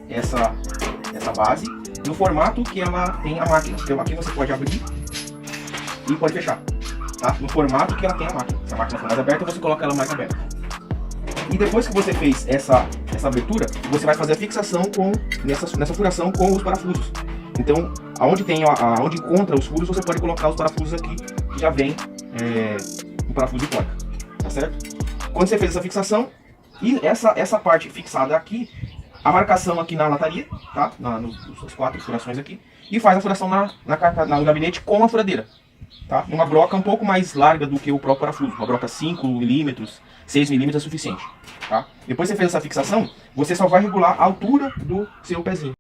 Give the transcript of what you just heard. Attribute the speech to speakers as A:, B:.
A: essa base no formato que ela tem a máquina. Então aqui você pode abrir e pode fechar, tá? No formato que ela tem a máquina. Se a máquina for mais aberta, você coloca ela mais aberta. E depois que você fez essa abertura, você vai fazer a fixação nessa furação com os parafusos. Então, aonde encontra os furos, você pode colocar os parafusos aqui, que já vem um parafuso de porca, tá certo? Quando você fez essa fixação, e essa parte fixada aqui, a marcação aqui na lataria, tá? Nas 4 furações aqui, e faz a furação no gabinete com a furadeira, tá? Uma broca um pouco mais larga do que o próprio parafuso, uma broca 5 mm, 6 mm é suficiente, tá? Depois que você fez essa fixação, você só vai regular a altura do seu pezinho.